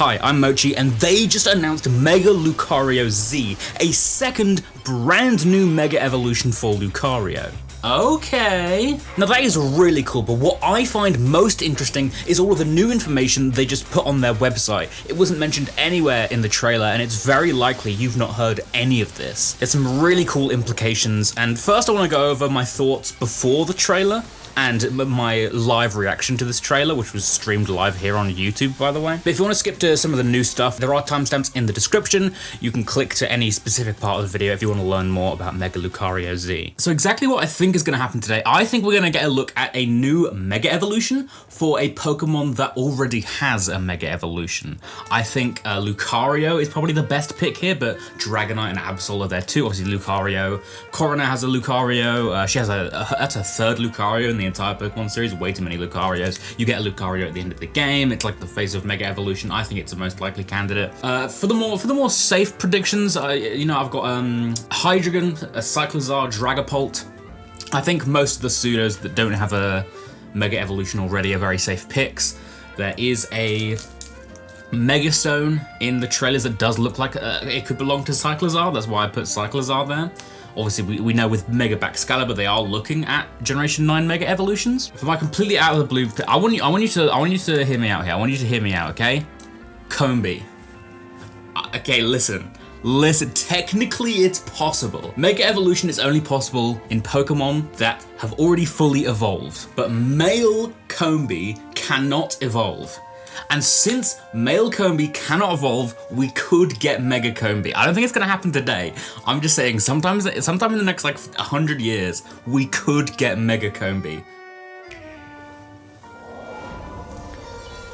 Hi, I'm Mochi, and they just announced Mega Lucario Z, a second brand new Mega Evolution for Lucario. Okay. Now that is really cool, but what I find most interesting is all of the new information they just put on their website. It wasn't mentioned anywhere in the trailer, and it's very likely you've not heard any of this. There's some really cool implications, and first I want to go over my thoughts before the trailer, and my live reaction to this trailer, which was streamed live here on YouTube, by the way. But if you want to skip to some of the new stuff, there are timestamps in the description. You can click to any specific part of the video if you want to learn more about Mega Lucario Z. So exactly what I think is going to happen today, I think we're going to get a look at a new Mega Evolution for a Pokemon that already has a Mega Evolution. I think Lucario is probably the best pick here, but Dragonite and Absol are there too. Obviously Lucario. Corona has a Lucario. She has that's her third Lucario in the entire Pokemon series. Way too many Lucarios. You get a Lucario at the end of the game. It's like the face of Mega Evolution. I think it's the most likely candidate. For the more safe predictions, I've got Hydreigon, a Cyclizar, Dragapult. I think most of the pseudos that don't have a Mega Evolution already are very safe picks. There is a Megastone in the trailers that does look like it could belong to Cyclizar. That's why I put Cyclizar there. Obviously, we know with Mega Baxcalibur they are looking at Generation 9 Mega Evolutions. If I completely out of the blue, I want you to hear me out here. I want you to hear me out, okay? Combee. Okay, listen. Technically it's possible. Mega Evolution is only possible in Pokemon that have already fully evolved, but male Combee cannot evolve. And since male Combee cannot evolve, we could get Mega Combee. I don't think it's gonna happen today. I'm just saying, sometime in the next like 100 years, we could get Mega Combee.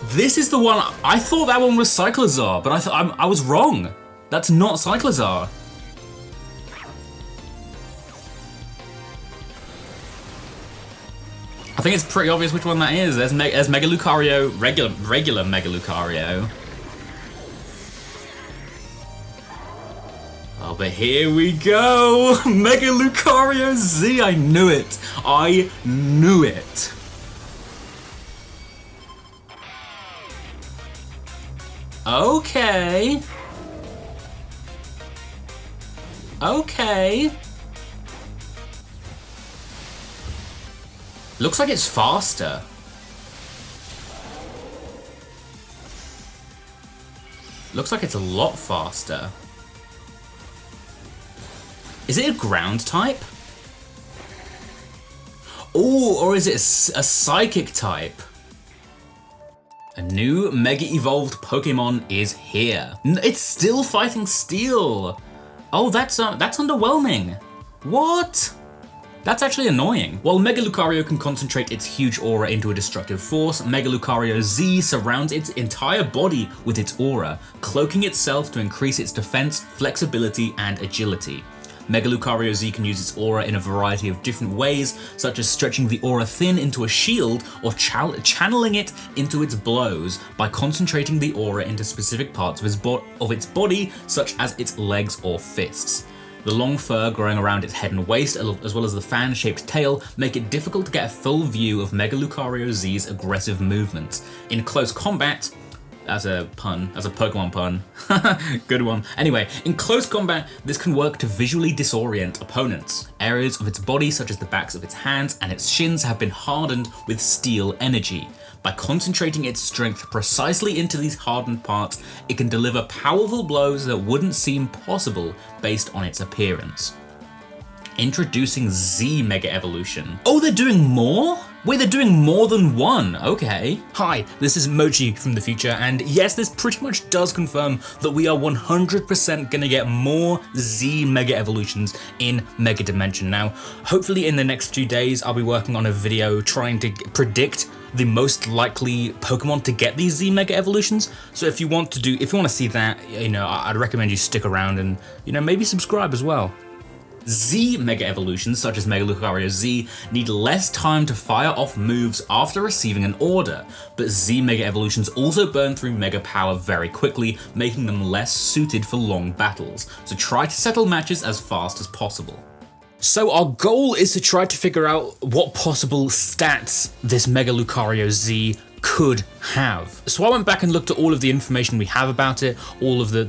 This is the one. I thought that one was Cyclizar, but I was wrong. That's not Cyclizar. I think it's pretty obvious which one that is. There's Mega Lucario, regular Mega Lucario. Oh, but here we go! Mega Lucario Z! I knew it! I knew it! Okay. Okay. Looks like it's faster. Looks like it's a lot faster. Is it a ground type? Oh, or is it a psychic type? A new Mega Evolved Pokemon is here. It's still fighting Steel. Oh, that's underwhelming. What? That's actually annoying. While Mega Lucario can concentrate its huge aura into a destructive force, Mega Lucario Z surrounds its entire body with its aura, cloaking itself to increase its defense, flexibility, and agility. Mega Lucario Z can use its aura in a variety of different ways, such as stretching the aura thin into a shield or channeling it into its blows by concentrating the aura into specific parts of its body, such as its legs or fists. The long fur growing around its head and waist, as well as the fan-shaped tail, make it difficult to get a full view of Mega Lucario Z's aggressive movements. In close combat, as a Pokemon pun, good one. Anyway, in close combat, this can work to visually disorient opponents. Areas of its body, such as the backs of its hands and its shins, have been hardened with steel energy. By concentrating its strength precisely into these hardened parts, it can deliver powerful blows that wouldn't seem possible based on its appearance. Introducing Z Mega Evolution. Oh, they're doing more? Wait, they're doing more than one, okay. Hi, this is Mochi from the future, and yes, this pretty much does confirm that we are 100% gonna get more Z Mega Evolutions in Mega Dimension. Now, hopefully in the next few days, I'll be working on a video trying to predict the most likely Pokemon to get these Z Mega Evolutions. So if you want to see that, I'd recommend you stick around and, maybe subscribe as well. Z Mega Evolutions, such as Mega Lucario Z, need less time to fire off moves after receiving an order, but Z Mega Evolutions also burn through Mega Power very quickly, making them less suited for long battles, so try to settle matches as fast as possible. So our goal is to try to figure out what possible stats this Mega Lucario Z could have. So I went back and looked at all of the information we have about it, all of the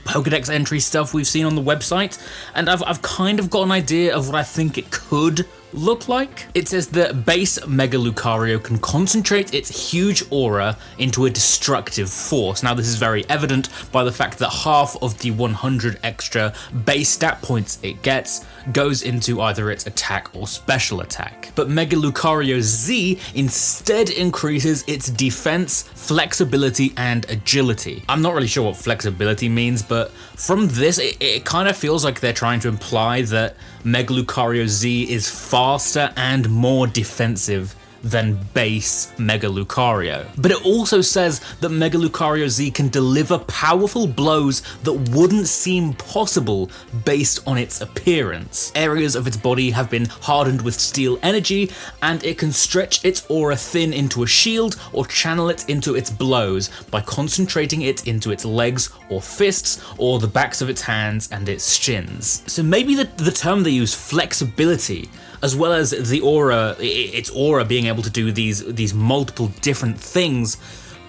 Pokedex entry stuff we've seen on the website, and I've kind of got an idea of what I think it could look like. It says that base Mega Lucario can concentrate its huge aura into a destructive force. Now this is very evident by the fact that half of the 100 extra base stat points it gets goes into either its attack or special attack. But Mega Lucario Z instead increases its defense, flexibility, and agility. I'm not really sure what flexibility means, but from this, it kind of feels like they're trying to imply that Mega Lucario Z is faster and more defensive than base Mega Lucario. But it also says that Mega Lucario Z can deliver powerful blows that wouldn't seem possible based on its appearance. Areas of its body have been hardened with steel energy, and it can stretch its aura thin into a shield or channel it into its blows by concentrating it into its legs or fists or the backs of its hands and its shins. So maybe the term they use, flexibility, as well as the aura, its aura being able to do these multiple different things,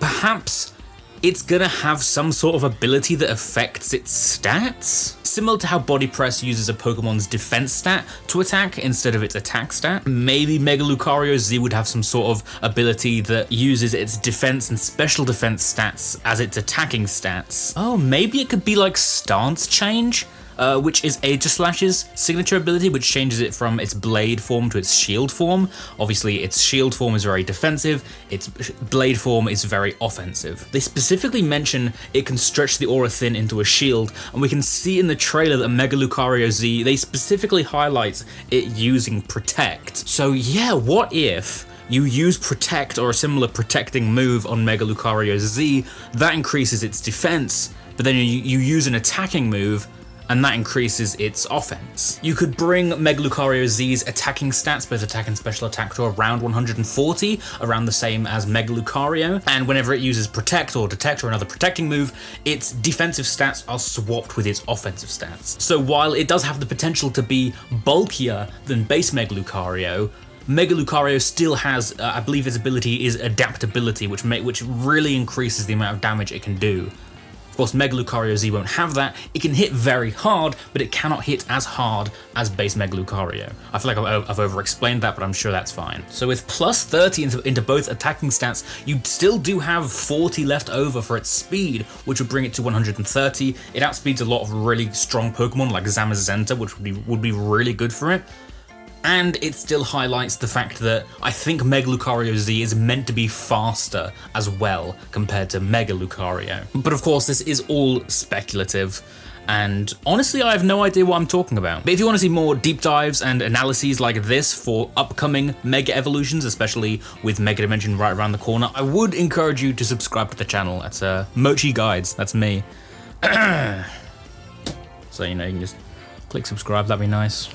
perhaps it's gonna have some sort of ability that affects its stats? Similar to how Body Press uses a Pokemon's defense stat to attack instead of its attack stat, maybe Mega Lucario Z would have some sort of ability that uses its defense and special defense stats as its attacking stats. Oh, maybe it could be like Stance Change? Which is Aegislash's signature ability, which changes it from its blade form to its shield form. Obviously, its shield form is very defensive, its blade form is very offensive. They specifically mention it can stretch the aura thin into a shield, and we can see in the trailer that Mega Lucario Z, they specifically highlight it using Protect. So yeah, what if you use Protect or a similar protecting move on Mega Lucario Z, that increases its defense, but then you use an attacking move, and that increases its offense. You could bring Mega Lucario Z's attacking stats, both attack and special attack, to around 140, around the same as Mega Lucario, and whenever it uses Protect or Detect or another protecting move, its defensive stats are swapped with its offensive stats. So while it does have the potential to be bulkier than base Mega Lucario still has, I believe its ability is Adaptability, which really increases the amount of damage it can do. Of course, Mega Lucario Z won't have that. It can hit very hard, but it cannot hit as hard as base Mega Lucario. I feel like I've over-explained that, but I'm sure that's fine. So with plus 30 into both attacking stats, you still do have 40 left over for its speed, which would bring it to 130. It outspeeds a lot of really strong Pokemon like Zamazenta, which would be really good for it. And it still highlights the fact that I think Mega Lucario Z is meant to be faster as well compared to Mega Lucario. But of course, this is all speculative, and honestly, I have no idea what I'm talking about. But if you want to see more deep dives and analyses like this for upcoming Mega Evolutions, especially with Mega Dimension right around the corner, I would encourage you to subscribe to the channel. That's Mochi Guides, that's me. So, you know, you can just click subscribe, that'd be nice.